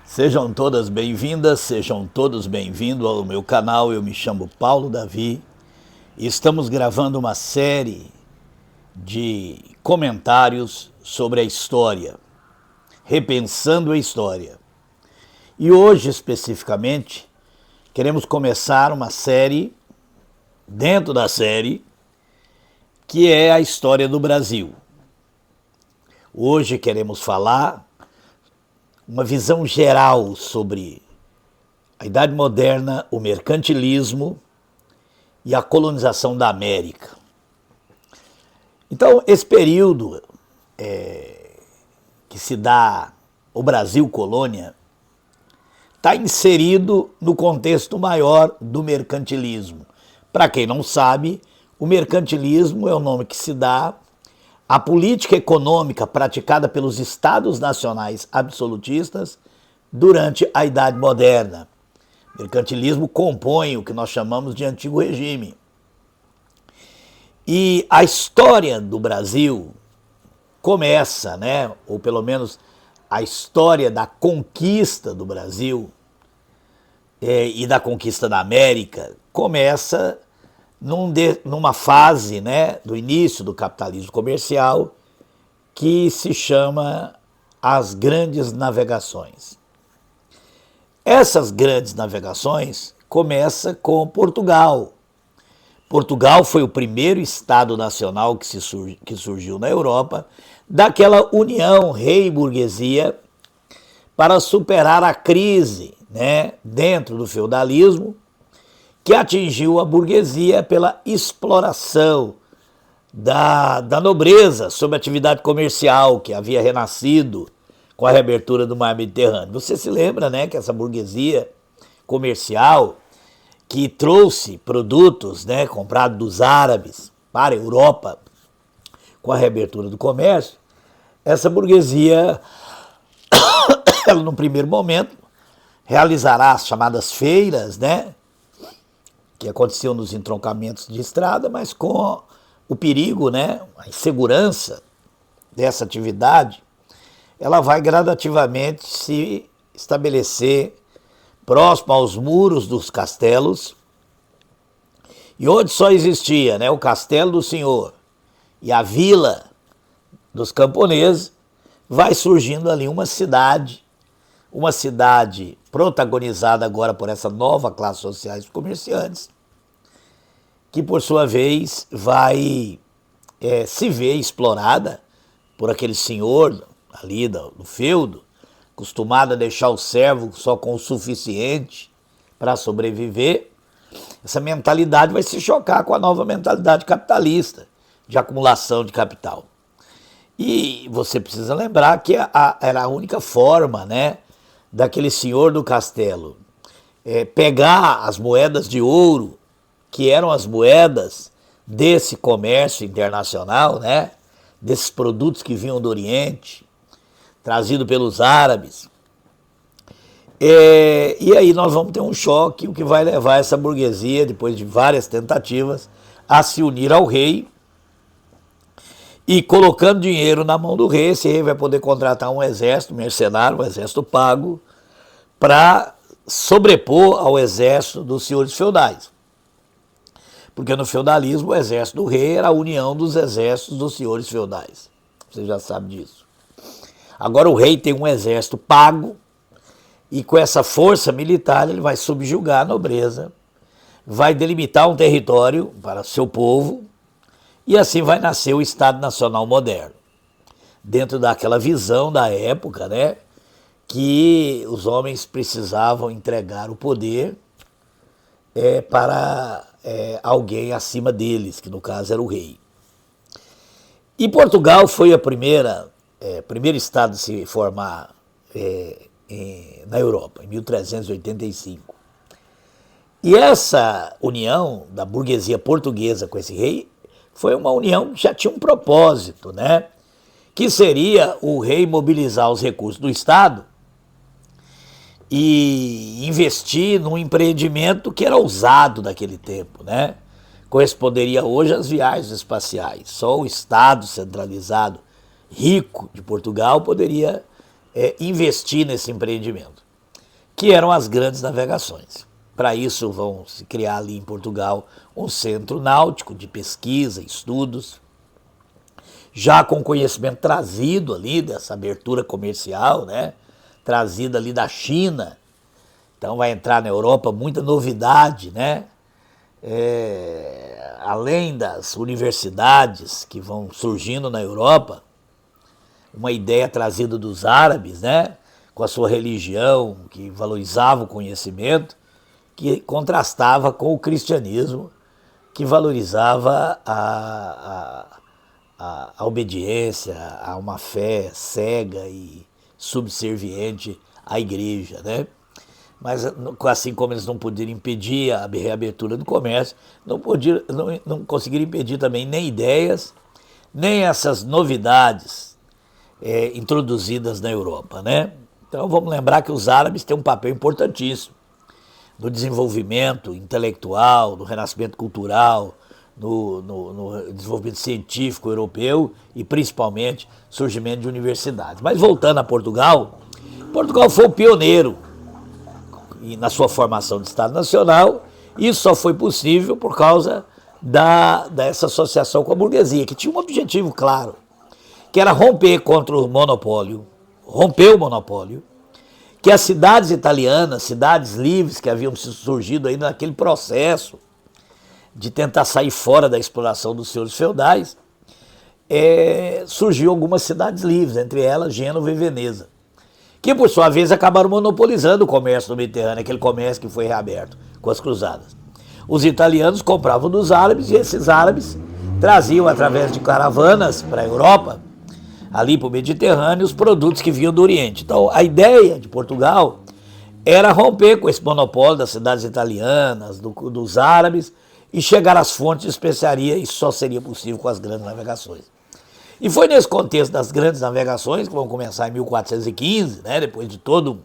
Sejam todas bem-vindas, sejam todos bem-vindos ao meu canal. Eu me chamo Paulo Davi e estamos gravando uma série de comentários sobre a história, repensando a história. E hoje, especificamente, queremos começar uma série, dentro da série, que é a história do Brasil. Hoje queremos falar uma visão geral sobre a Idade Moderna, o mercantilismo e a colonização da América. Então, esse período que se dá o Brasil colônia está inserido no contexto maior do mercantilismo. Para quem não sabe, o mercantilismo é o nome que se dá à política econômica praticada pelos estados nacionais absolutistas durante a Idade Moderna. O mercantilismo compõe o que nós chamamos de antigo regime. E a história do Brasil começa, ou pelo menos a história da conquista do Brasil e da conquista da América começa numa fase do início do capitalismo comercial que se chama as grandes navegações. Essas grandes navegações começam com Portugal. Portugal foi o primeiro estado nacional que surgiu na Europa, daquela união rei-burguesia para superar a crise dentro do feudalismo, que atingiu a burguesia pela exploração da nobreza sobre a atividade comercial que havia renascido com a reabertura do mar Mediterrâneo. Você se lembra que essa burguesia comercial que trouxe produtos comprados dos árabes para a Europa com a reabertura do comércio, essa burguesia, ela no primeiro momento, realizará as chamadas feiras, que aconteciam nos entroncamentos de estrada, mas com o perigo, a insegurança dessa atividade, ela vai gradativamente se estabelecer próximo aos muros dos castelos, e onde só existia o castelo do senhor e a vila dos camponeses, vai surgindo ali uma cidade protagonizada agora por essa nova classe social dos comerciantes, que por sua vez vai se ver explorada por aquele senhor ali do feudo, acostumado a deixar o servo só com o suficiente para sobreviver. Essa mentalidade vai se chocar com a nova mentalidade capitalista, de acumulação de capital. E você precisa lembrar que era a única forma, daquele senhor do castelo pegar as moedas de ouro, que eram as moedas desse comércio internacional, desses produtos que vinham do Oriente, trazido pelos árabes. E aí nós vamos ter um choque, o que vai levar essa burguesia, depois de várias tentativas, a se unir ao rei. E colocando dinheiro na mão do rei, esse rei vai poder contratar um exército mercenário, um exército pago, para sobrepor ao exército dos senhores feudais. Porque no feudalismo o exército do rei era a união dos exércitos dos senhores feudais. Você já sabe disso. Agora o rei tem um exército pago e com essa força militar ele vai subjugar a nobreza, vai delimitar um território para seu povo e assim vai nascer o Estado Nacional moderno. Dentro daquela visão da época, que os homens precisavam entregar o poder para alguém acima deles, que no caso era o rei. E Portugal foi o primeiro estado a se formar na Europa, em 1385. E essa união da burguesia portuguesa com esse rei foi uma união que já tinha um propósito, que seria o rei mobilizar os recursos do Estado e investir num empreendimento que era ousado naquele tempo, corresponderia hoje às viagens espaciais. Só o Estado centralizado, rico de Portugal, poderia investir nesse empreendimento. que eram as grandes navegações. Para isso vão se criar ali em Portugal um centro náutico de pesquisa, estudos, já com conhecimento trazido ali dessa abertura comercial, né? Trazida ali da China. Então vai entrar na Europa muita novidade, né? Além das universidades que vão surgindo na Europa, uma ideia trazida dos árabes, né? Com a sua religião, que valorizava o conhecimento, que contrastava com o cristianismo, que valorizava a obediência a uma fé cega e subserviente à igreja, né? Mas assim como eles não poderiam impedir a reabertura do comércio, não conseguiram impedir também nem ideias, nem essas novidades introduzidas na Europa, né? Então vamos lembrar que os árabes têm um papel importantíssimo no desenvolvimento intelectual, no renascimento cultural, no desenvolvimento científico europeu e principalmente surgimento de universidades. Mas voltando a Portugal, Portugal foi o pioneiro na sua formação de Estado Nacional. Isso só foi possível por causa dessa associação com a burguesia, que tinha um objetivo claro, que era romper contra o monopólio, romper o monopólio, que as cidades italianas, cidades livres que haviam surgido ainda naquele processo de tentar sair fora da exploração dos senhores feudais, surgiu algumas cidades livres, entre elas Gênova e Veneza, que por sua vez acabaram monopolizando o comércio do Mediterrâneo, aquele comércio que foi reaberto com as cruzadas. Os italianos compravam dos árabes e esses árabes traziam através de caravanas para a Europa, ali para o Mediterrâneo, os produtos que vinham do Oriente. Então a ideia de Portugal era romper com esse monopólio das cidades italianas, dos árabes, e chegar às fontes de especiaria. Isso só seria possível com as grandes navegações. E foi nesse contexto das grandes navegações, que vão começar em 1415, né, depois de todo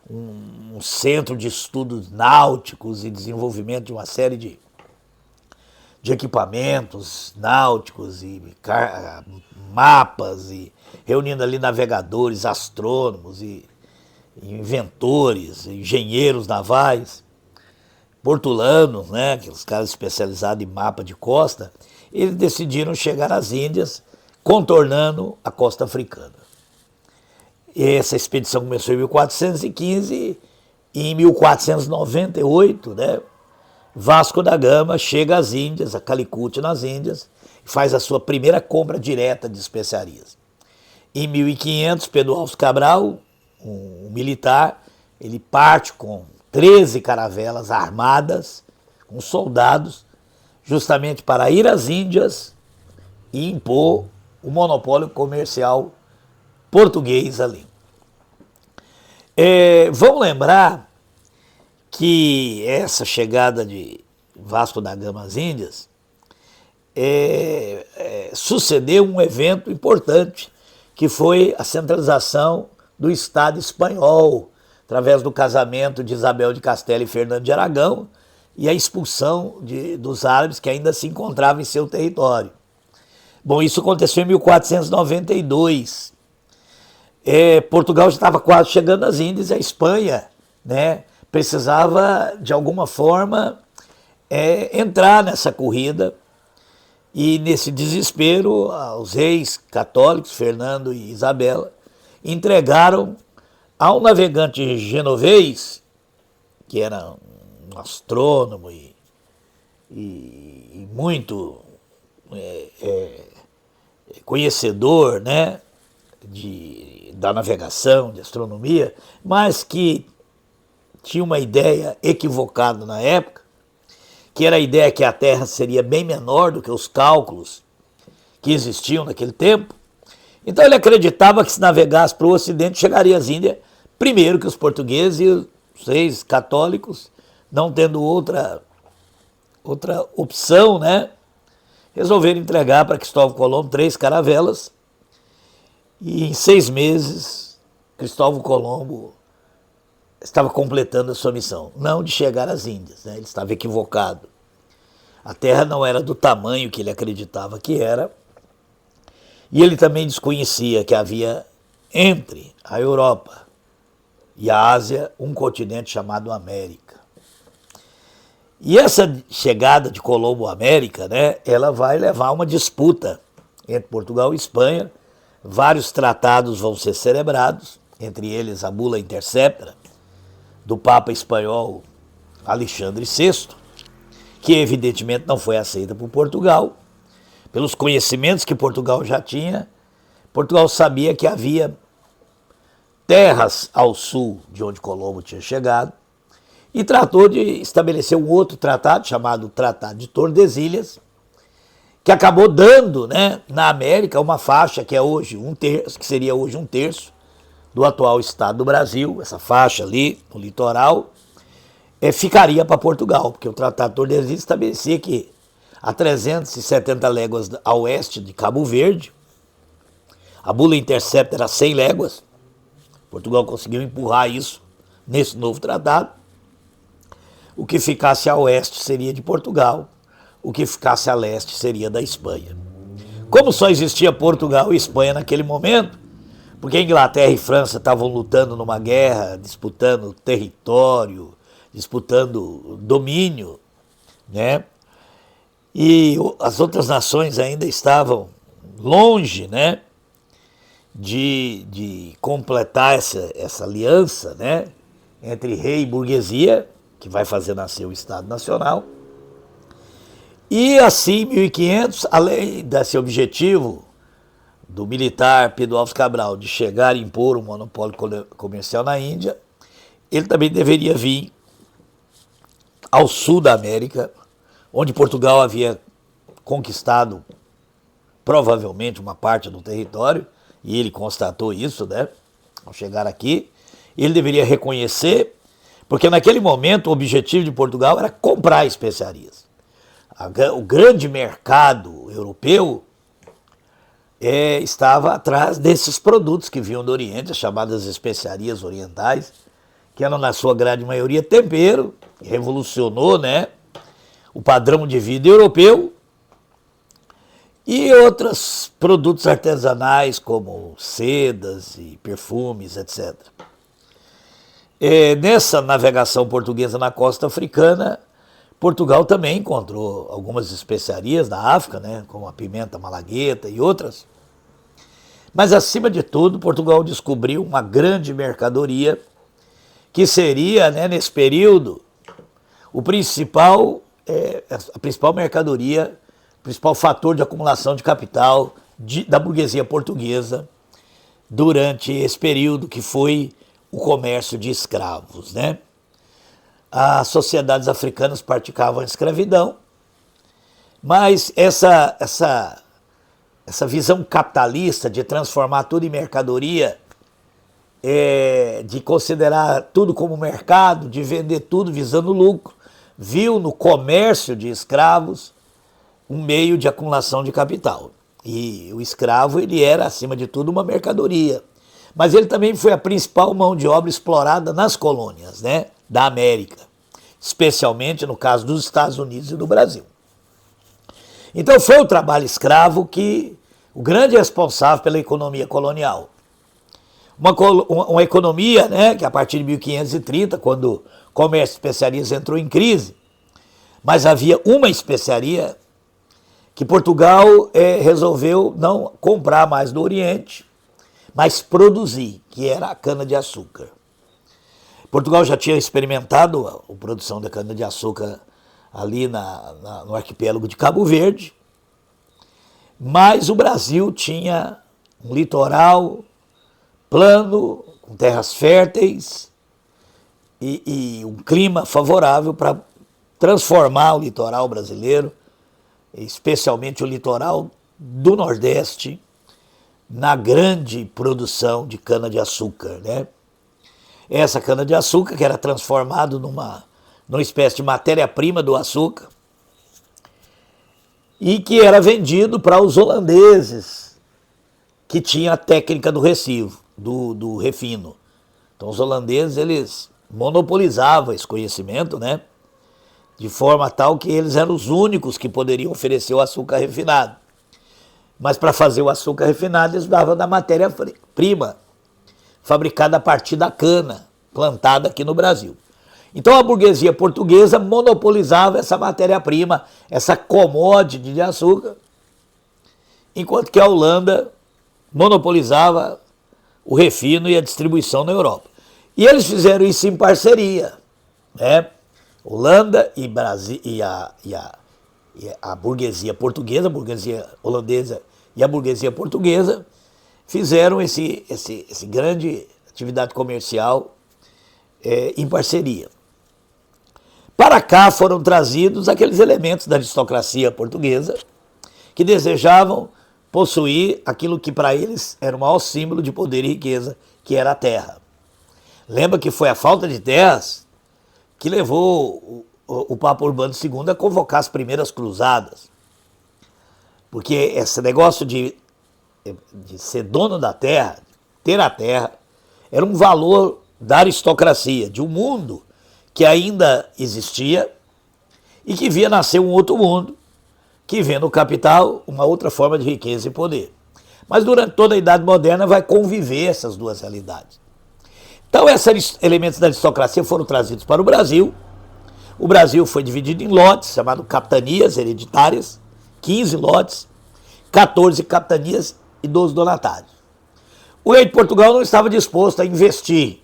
um centro de estudos náuticos e desenvolvimento de uma série de equipamentos náuticos e mapas, e reunindo ali navegadores, astrônomos e inventores, engenheiros navais, portulanos, né, aqueles caras especializados em mapa de costa. Eles decidiram chegar às Índias, contornando a costa africana. Essa expedição começou em 1415 e em 1498, né, Vasco da Gama chega às Índias, a Calicut nas Índias, e faz a sua primeira compra direta de especiarias. Em 1500, Pedro Alves Cabral, um militar, ele parte com 13 caravelas armadas, com soldados, justamente para ir às Índias e impor o monopólio comercial português ali. Vamos lembrar que essa chegada de Vasco da Gama às Índias sucedeu um evento importante, que foi a centralização do Estado espanhol, através do casamento de Isabel de Castela e Fernando de Aragão, e a expulsão dos árabes que ainda se encontravam em seu território. Bom, isso aconteceu em 1492. Portugal já estava quase chegando às Índias, e a Espanha, né, precisava, de alguma forma, entrar nessa corrida. E nesse desespero, os reis católicos, Fernando e Isabela, entregaram a um navegante genovês, que era um astrônomo e muito conhecedor, né, da navegação, de astronomia, mas que tinha uma ideia equivocada na época, que era a ideia que a Terra seria bem menor do que os cálculos que existiam naquele tempo. Então ele acreditava que se navegasse para o Ocidente, chegaria às Índias primeiro que os portugueses, e os reis católicos, não tendo outra opção, né, resolveram entregar para Cristóvão Colombo 3 caravelas, e em 6 meses Cristóvão Colombo estava completando a sua missão, não de chegar às Índias, né? Ele estava equivocado. A Terra não era do tamanho que ele acreditava que era, e ele também desconhecia que havia entre a Europa e a Ásia um continente chamado América. E essa chegada de Colombo à América, né, ela vai levar a uma disputa entre Portugal e Espanha. Vários tratados vão ser celebrados, entre eles a Bula Intercepta, do Papa espanhol Alexandre VI, que evidentemente não foi aceita por Portugal. Pelos conhecimentos que Portugal já tinha, Portugal sabia que havia terras ao sul de onde Colombo tinha chegado, e tratou de estabelecer um outro tratado, chamado Tratado de Tordesilhas, que acabou dando, né, na América uma faixa que é hoje que seria hoje um terço do atual estado do Brasil. Essa faixa ali no litoral ficaria para Portugal, porque o Tratado de Tordesilhas estabelecia que a 370 léguas a oeste de Cabo Verde, a Bula Intercepta era 100 léguas, Portugal conseguiu empurrar isso nesse novo tratado. O que ficasse a oeste seria de Portugal, o que ficasse a leste seria da Espanha. Como só existia Portugal e Espanha naquele momento, porque Inglaterra e França estavam lutando numa guerra, disputando território, disputando domínio, né? E as outras nações ainda estavam longe, né, de completar essa aliança, né, entre rei e burguesia, que vai fazer nascer o Estado Nacional. E assim, em 1500, além desse objetivo do militar Pedro Álvares Cabral de chegar e impor um monopólio comercial na Índia, ele também deveria vir ao sul da América, onde Portugal havia conquistado provavelmente uma parte do território, e ele constatou isso, né, ao chegar aqui. Ele deveria reconhecer, porque naquele momento o objetivo de Portugal era comprar especiarias. O grande mercado europeu estava atrás desses produtos que vinham do Oriente, as chamadas especiarias orientais, que eram na sua grande maioria tempero, que revolucionou, né, o padrão de vida europeu, e outros produtos artesanais como sedas e perfumes, etc. Nessa navegação portuguesa na costa africana, Portugal também encontrou algumas especiarias da África, né, como a pimenta malagueta e outras. Mas, acima de tudo, Portugal descobriu uma grande mercadoria que seria, né, nesse período, a principal mercadoria, o principal fator de acumulação de capital da burguesia portuguesa durante esse período, que foi o comércio de escravos, né? As sociedades africanas praticavam a escravidão, mas essa visão capitalista de transformar tudo em mercadoria, de considerar tudo como mercado, de vender tudo visando lucro, viu no comércio de escravos um meio de acumulação de capital. E o escravo, ele era, acima de tudo, uma mercadoria. Mas ele também foi a principal mão de obra explorada nas colônias, né, da América, especialmente no caso dos Estados Unidos e do Brasil. Então foi o trabalho escravo o grande responsável pela economia colonial. Uma economia, né, que a partir de 1530, quando o comércio de especiarias entrou em crise, mas havia uma especiaria que Portugal resolveu não comprar mais do Oriente, mas produzir, que era a cana-de-açúcar. Portugal já tinha experimentado a produção da cana-de-açúcar ali no arquipélago de Cabo Verde, mas o Brasil tinha um litoral plano, com terras férteis e um clima favorável para transformar o litoral brasileiro, especialmente o litoral do Nordeste, na grande produção de cana-de-açúcar, né? Essa cana-de-açúcar, que era transformado numa espécie de matéria-prima do açúcar, e que era vendido para os holandeses, que tinham a técnica do recivo, do refino. Então os holandeses, eles monopolizavam esse conhecimento, né? De forma tal que eles eram os únicos que poderiam oferecer o açúcar refinado. Mas para fazer o açúcar refinado, eles davam da matéria-prima, fabricada a partir da cana, plantada aqui no Brasil. Então a burguesia portuguesa monopolizava essa matéria-prima, essa commodity de açúcar, enquanto que a Holanda monopolizava o refino e a distribuição na Europa. E eles fizeram isso em parceria, né? Holanda e Brasil e a burguesia portuguesa, a burguesia holandesa e a burguesia portuguesa fizeram esse grande atividade comercial em parceria. Para cá foram trazidos aqueles elementos da aristocracia portuguesa que desejavam possuir aquilo que para eles era o maior símbolo de poder e riqueza, que era a terra. Lembra que foi a falta de terras que levou o Papa Urbano II a convocar as primeiras cruzadas. Porque esse negócio de ser dono da terra, ter a terra, era um valor da aristocracia, de um mundo que ainda existia e que via nascer um outro mundo, que vê no capital uma outra forma de riqueza e poder. Mas durante toda a Idade Moderna vai conviver essas duas realidades. Então esses elementos da aristocracia foram trazidos para o Brasil. O Brasil foi dividido em lotes, chamado capitanias hereditárias, 15 lotes, 14 capitanias e 12 donatários. O rei de Portugal não estava disposto a investir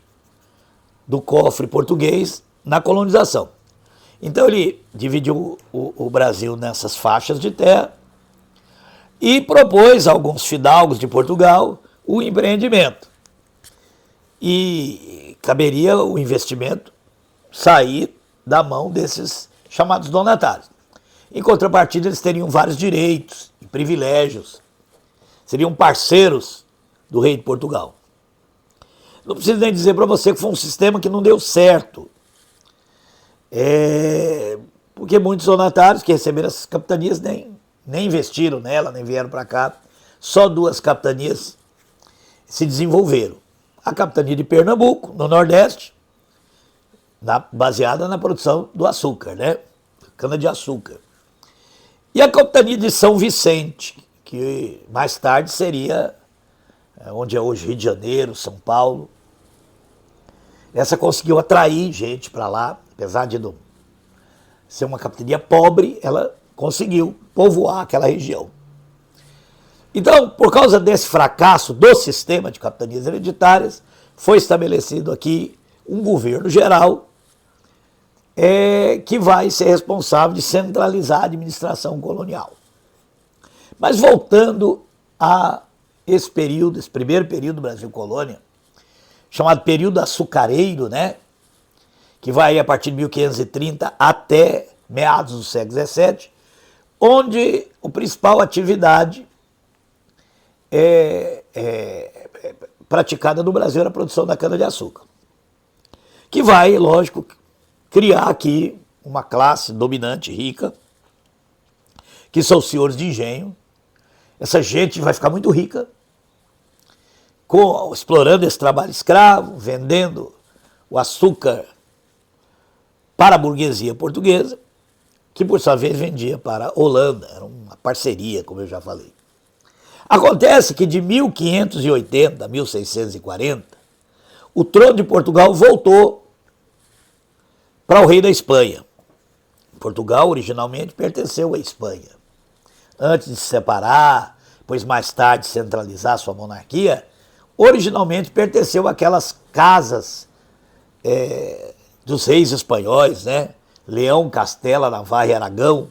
do cofre português na colonização. Então ele dividiu o Brasil nessas faixas de terra e propôs a alguns fidalgos de Portugal o empreendimento. E caberia o investimento sair da mão desses chamados donatários. Em contrapartida, eles teriam vários direitos e privilégios. Seriam parceiros do rei de Portugal. Não preciso nem dizer para você que foi um sistema que não deu certo. Porque muitos donatários que receberam essas capitanias nem investiram nela, nem vieram para cá. Só 2 capitanias se desenvolveram. A capitania de Pernambuco, no Nordeste, baseada na produção do açúcar, né? Cana-de-açúcar. E a capitania de São Vicente, que mais tarde seria onde é hoje Rio de Janeiro, São Paulo. Essa conseguiu atrair gente para lá, apesar de não ser uma capitania pobre, ela conseguiu povoar aquela região. Então, por causa desse fracasso do sistema de capitanias hereditárias, foi estabelecido aqui um governo geral que vai ser responsável de centralizar a administração colonial. Mas voltando a esse período, esse primeiro período do Brasil Colônia, chamado período açucareiro, né? Que vai a partir de 1530 até meados do século XVII, onde a principal atividade praticada no Brasil era a produção da cana-de-açúcar, que vai, lógico, criar aqui uma classe dominante, rica, que são os senhores de engenho. Essa gente vai ficar muito rica, explorando esse trabalho escravo, vendendo o açúcar para a burguesia portuguesa, que por sua vez vendia para a Holanda. Era uma parceria, como eu já falei. Acontece que de 1580 a 1640, o trono de Portugal voltou para o rei da Espanha. Portugal originalmente pertenceu à Espanha. Antes de se separar, depois mais tarde centralizar sua monarquia, originalmente pertenceu àquelas casas dos reis espanhóis, né? Leão, Castela, Navarra e Aragão.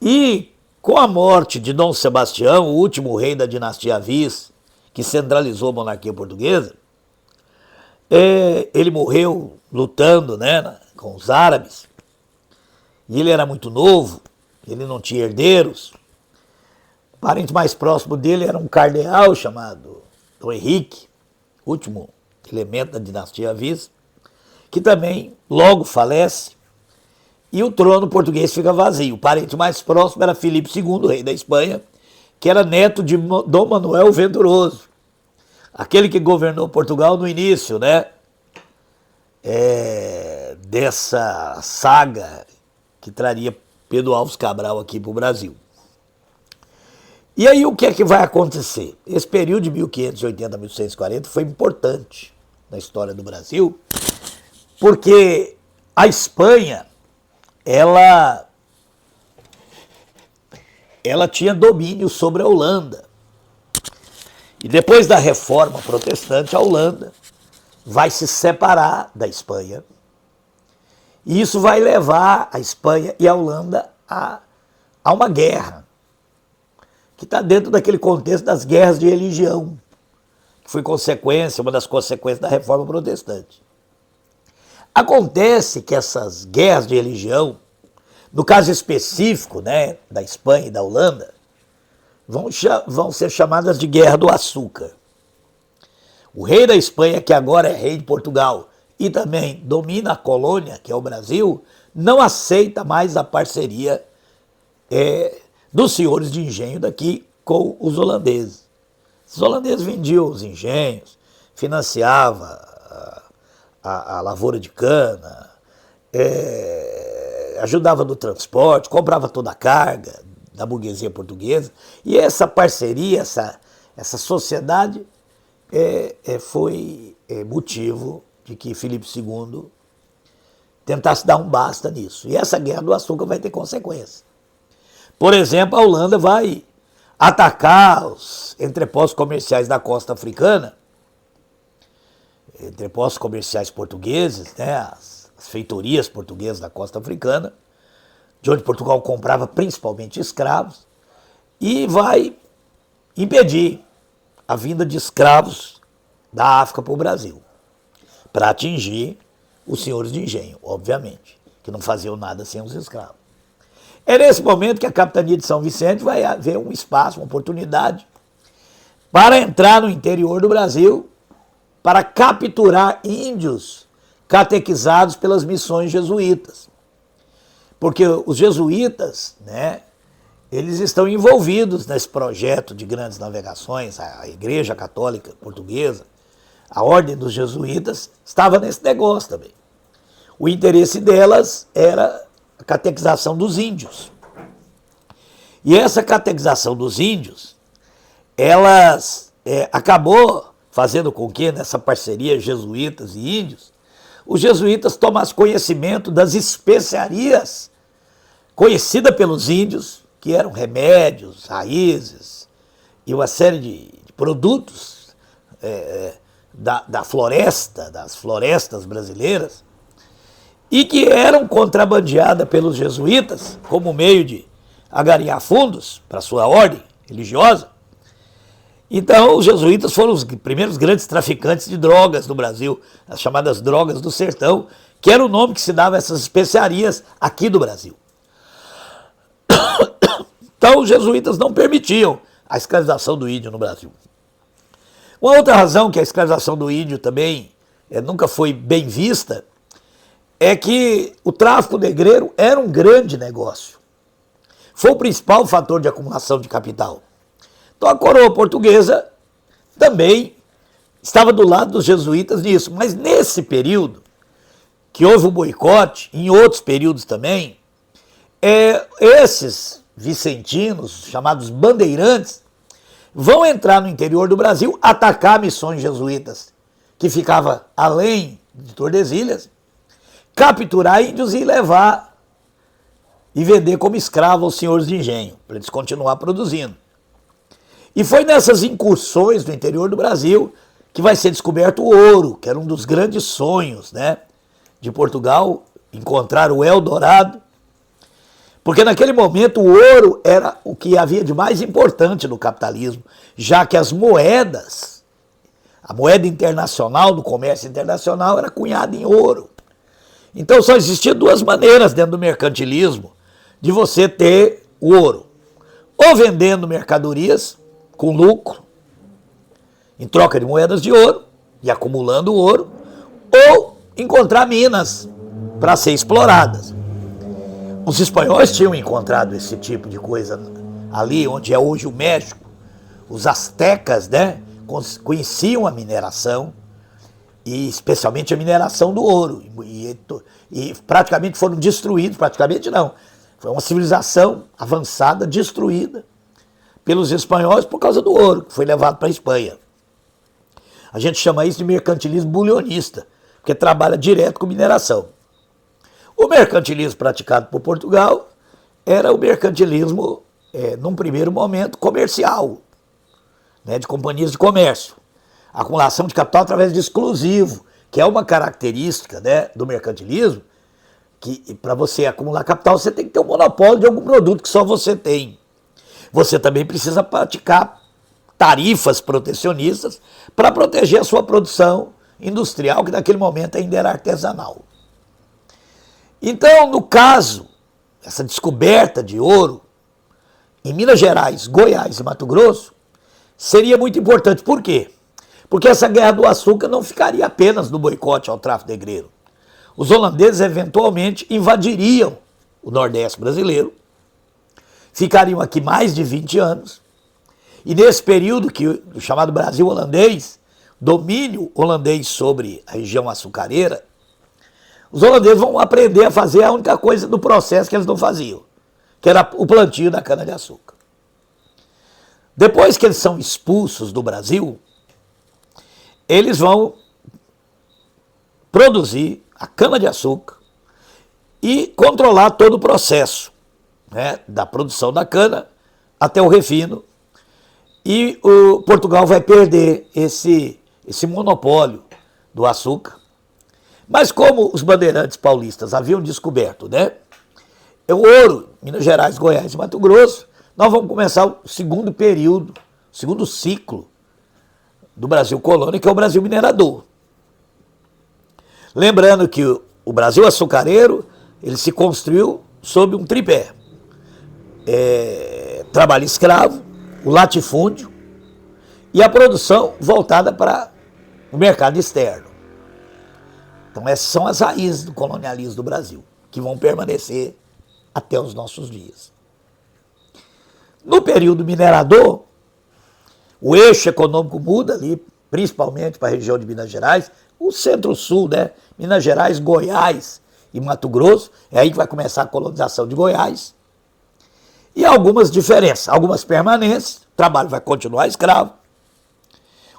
E com a morte de Dom Sebastião, o último rei da dinastia Viz, que centralizou a monarquia portuguesa, ele morreu lutando, né, com os árabes, e ele era muito novo, ele não tinha herdeiros. O parente mais próximo dele era um cardeal chamado Dom Henrique, último elemento da dinastia Viz, que também logo falece, e o trono português fica vazio. O parente mais próximo era Filipe II, rei da Espanha, que era neto de Dom Manuel Venturoso, aquele que governou Portugal no início, né, dessa saga que traria Pedro Alves Cabral aqui para o Brasil. E aí o que é que vai acontecer? Esse período de 1580 a 1640 foi importante. na história do Brasil, porque a Espanha, ela tinha domínio sobre a Holanda. E depois da reforma protestante, a Holanda vai se separar da Espanha. E isso vai levar a Espanha e a Holanda a uma guerra, que está dentro daquele contexto das guerras de religião, que foi uma das consequências da reforma protestante. Acontece que essas guerras de religião, no caso específico, né, da Espanha e da Holanda, vão ser chamadas de Guerra do Açúcar. O rei da Espanha, que agora é rei de Portugal e também domina a colônia, que é o Brasil, não aceita mais a parceria dos senhores de engenho daqui com os holandeses. Os holandeses vendiam os engenhos, financiavam a lavoura de cana, ajudava no transporte, comprava toda a carga da burguesia portuguesa. E essa parceria, essa sociedade foi motivo de que Filipe II tentasse dar um basta nisso. E essa guerra do açúcar vai ter consequências. Por exemplo, a Holanda vai atacar os entrepostos comerciais da costa africana, entrepostos comerciais portugueses, né, as feitorias portuguesas da costa africana, de onde Portugal comprava principalmente escravos, e vai impedir a vinda de escravos da África para o Brasil, para atingir os senhores de engenho, obviamente, que não faziam nada sem os escravos. É nesse momento que a capitania de São Vicente vai haver um espaço, uma oportunidade, para entrar no interior do Brasil, para capturar índios catequizados pelas missões jesuítas. Porque os jesuítas, né, eles estão envolvidos nesse projeto de grandes navegações, a Igreja Católica Portuguesa, a Ordem dos Jesuítas, estava nesse negócio também. O interesse delas era a catequização dos índios. E essa catequização dos índios, elas acabou fazendo com que, nessa parceria jesuítas e índios, os jesuítas tomassem conhecimento das especiarias conhecidas pelos índios, que eram remédios, raízes e uma série de produtos da floresta, das florestas brasileiras, e que eram contrabandeadas pelos jesuítas como meio de angariar fundos para sua ordem religiosa. Então, os jesuítas foram os primeiros grandes traficantes de drogas no Brasil, as chamadas drogas do sertão, que era o nome que se dava a essas especiarias aqui do Brasil. Então, os jesuítas não permitiam a escravização do índio no Brasil. Uma outra razão que a escravização do índio também nunca foi bem vista é que o tráfico negreiro era um grande negócio. Foi o principal fator de acumulação de capital. Então a coroa portuguesa também estava do lado dos jesuítas nisso. Mas nesse período, que houve um boicote, em outros períodos também, esses vicentinos, chamados bandeirantes, vão entrar no interior do Brasil, atacar missões jesuítas, que ficava além de Tordesilhas, capturar índios e levar e vender como escravo aos senhores de engenho, para eles continuar produzindo. E foi nessas incursões no interior do Brasil que vai ser descoberto o ouro, que era um dos grandes sonhos, né, de Portugal, encontrar o Eldorado, porque naquele momento o ouro era o que havia de mais importante no capitalismo, já que as moedas, a moeda internacional, do comércio internacional, era cunhada em ouro. Então só existiam duas maneiras dentro do mercantilismo de você ter o ouro. Ou vendendo mercadorias com lucro, em troca de moedas de ouro, e acumulando ouro, ou encontrar minas para ser exploradas. Os espanhóis tinham encontrado esse tipo de coisa ali onde é hoje o México. Os astecas, né, conheciam a mineração, e especialmente a mineração do ouro, e praticamente foram destruídos, praticamente não, foi uma civilização avançada, destruída pelos espanhóis por causa do ouro, que foi levado para a Espanha. A gente chama isso de mercantilismo bulionista, porque trabalha direto com mineração. O mercantilismo praticado por Portugal era o mercantilismo, num primeiro momento, comercial, né, de companhias de comércio. Acumulação de capital através de exclusivo, que é uma característica, né, do mercantilismo, que para você acumular capital você tem que ter um monopólio de algum produto que só você tem. Você também precisa praticar tarifas protecionistas para proteger a sua produção industrial, que naquele momento ainda era artesanal. Então, no caso, essa descoberta de ouro em Minas Gerais, Goiás e Mato Grosso seria muito importante. Por quê? Porque essa guerra do açúcar não ficaria apenas no boicote ao tráfico negreiro. Os holandeses eventualmente invadiriam o Nordeste brasileiro, ficariam aqui mais de 20 anos, e nesse período que o chamado Brasil holandês, domínio holandês sobre a região açucareira, os holandeses vão aprender a fazer a única coisa do processo que eles não faziam, que era o plantio da cana-de-açúcar. Depois que eles são expulsos do Brasil, eles vão produzir a cana-de-açúcar e controlar todo o processo, né, da produção da cana até o refino. E o Portugal vai perder esse monopólio do açúcar. Mas como os bandeirantes paulistas haviam descoberto, né, o ouro, Minas Gerais, Goiás e Mato Grosso, nós vamos começar o segundo período, o segundo ciclo do Brasil colônia, que é o Brasil minerador. Lembrando que o Brasil açucareiro, ele se construiu sob um tripé. Trabalho escravo, o latifúndio e a produção voltada para o mercado externo. Então essas são as raízes do colonialismo do Brasil, que vão permanecer até os nossos dias. No período minerador, o eixo econômico muda ali, principalmente para a região de Minas Gerais, o centro-sul, né? Minas Gerais, Goiás e Mato Grosso, é aí que vai começar a colonização de Goiás. E algumas diferenças, algumas permanentes, o trabalho vai continuar escravo.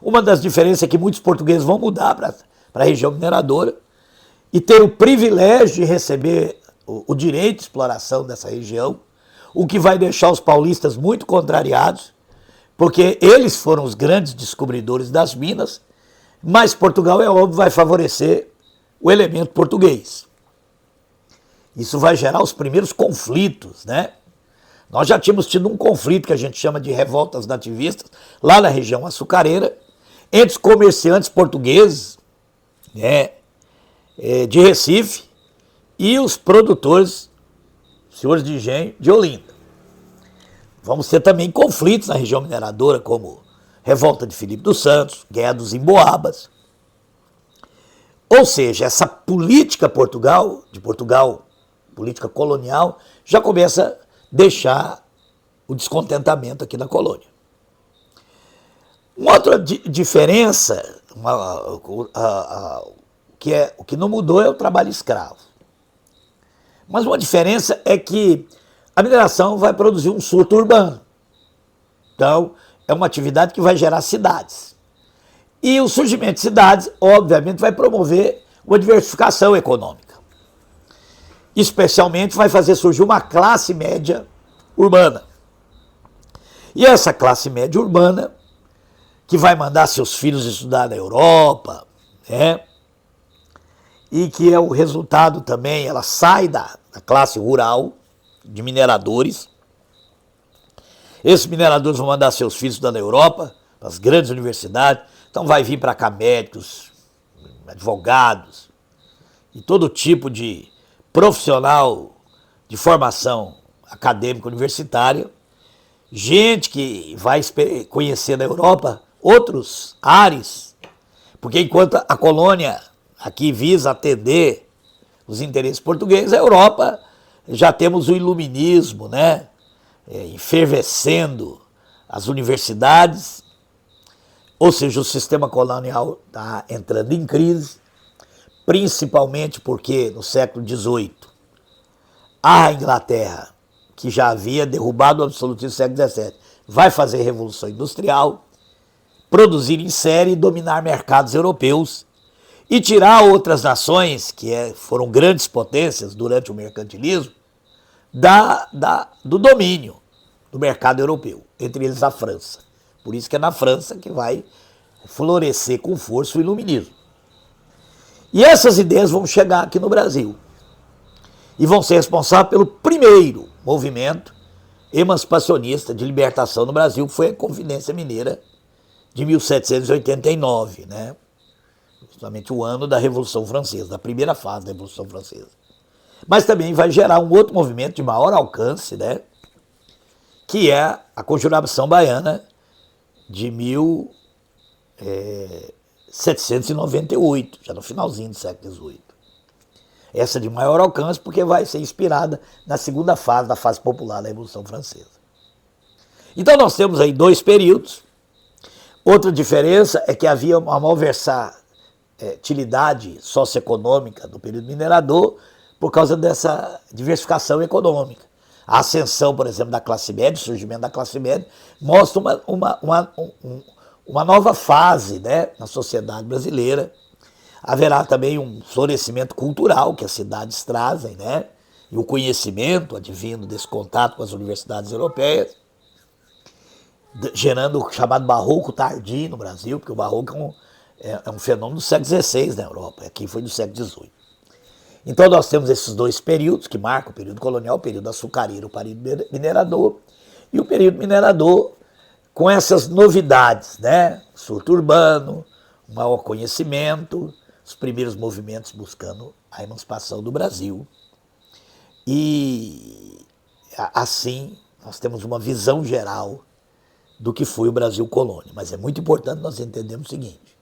Uma das diferenças é que muitos portugueses vão mudar para a região mineradora e ter o privilégio de receber o direito de exploração dessa região, o que vai deixar os paulistas muito contrariados, porque eles foram os grandes descobridores das minas, mas Portugal, é óbvio, vai favorecer o elemento português. Isso vai gerar os primeiros conflitos, né? Nós já tínhamos tido um conflito que a gente chama de revoltas nativistas, lá na região açucareira, entre os comerciantes portugueses, né, de Recife e os produtores, senhores de engenho, de Olinda. Vamos ter também conflitos na região mineradora, como revolta de Filipe dos Santos, guerra dos Emboabas. Ou seja, essa política de Portugal, política colonial, já começa a deixar o descontentamento aqui na colônia. Uma outra diferença, o que não mudou é o trabalho escravo. Mas uma diferença é que a mineração vai produzir um surto urbano. Então, é uma atividade que vai gerar cidades. E o surgimento de cidades, obviamente, vai promover uma diversificação econômica. Especialmente vai fazer surgir uma classe média urbana. E essa classe média urbana, que vai mandar seus filhos estudar na Europa, né? E que é o resultado também, ela sai da classe rural, de mineradores. Esses mineradores vão mandar seus filhos estudar na Europa, para as grandes universidades. Então vai vir para cá médicos, advogados e todo tipo de profissional de formação acadêmica universitária. Gente que vai conhecer na Europa outros ares, porque enquanto a colônia aqui visa atender os interesses portugueses, a Europa já temos o iluminismo, né? Efervescendo as universidades, ou seja, o sistema colonial está entrando em crise, principalmente porque no século XVIII a Inglaterra, que já havia derrubado o absolutismo no século XVII, vai fazer revolução industrial, produzir em série e dominar mercados europeus e tirar outras nações, que foram grandes potências durante o mercantilismo, do domínio do mercado europeu, entre eles a França. Por isso que é na França que vai florescer com força o iluminismo. E essas ideias vão chegar aqui no Brasil e vão ser responsáveis pelo primeiro movimento emancipacionista de libertação no Brasil, que foi a Conferência Mineira de 1789, né? Justamente o ano da Revolução Francesa, da primeira fase da Revolução Francesa. Mas também vai gerar um outro movimento de maior alcance, né? Que é a Conjuração Baiana de 1798, já no finalzinho do século XVIII. Essa de maior alcance porque vai ser inspirada na segunda fase, da fase popular da Revolução Francesa. Então nós temos aí dois períodos. Outra diferença é que havia uma maior versatilidade socioeconômica do período minerador por causa dessa diversificação econômica. A ascensão, por exemplo, da classe média, o surgimento da classe média, mostra uma nova fase, né, na sociedade brasileira. Haverá também um florescimento cultural que as cidades trazem, né, e o conhecimento advindo desse contato com as universidades europeias, gerando o chamado barroco tardio no Brasil, porque o barroco é um fenômeno do século XVI na Europa, aqui foi do século XVIII. Então nós temos esses dois períodos que marcam o período colonial, o período açucareiro, o período minerador, e o período minerador com essas novidades, né? Surto urbano, um maior conhecimento, os primeiros movimentos buscando a emancipação do Brasil. E assim nós temos uma visão geral do que foi o Brasil colônia. Mas é muito importante nós entendermos o seguinte: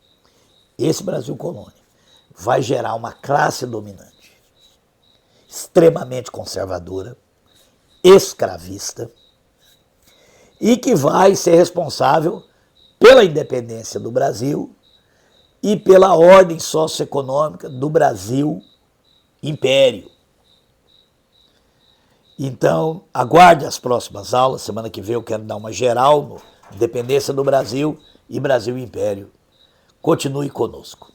esse Brasil colônia vai gerar uma classe dominante, extremamente conservadora, escravista, e que vai ser responsável pela independência do Brasil e pela ordem socioeconômica do Brasil Império. Então, aguarde as próximas aulas. Semana que vem eu quero dar uma geral no Independência do Brasil e Brasil Império. Continue conosco.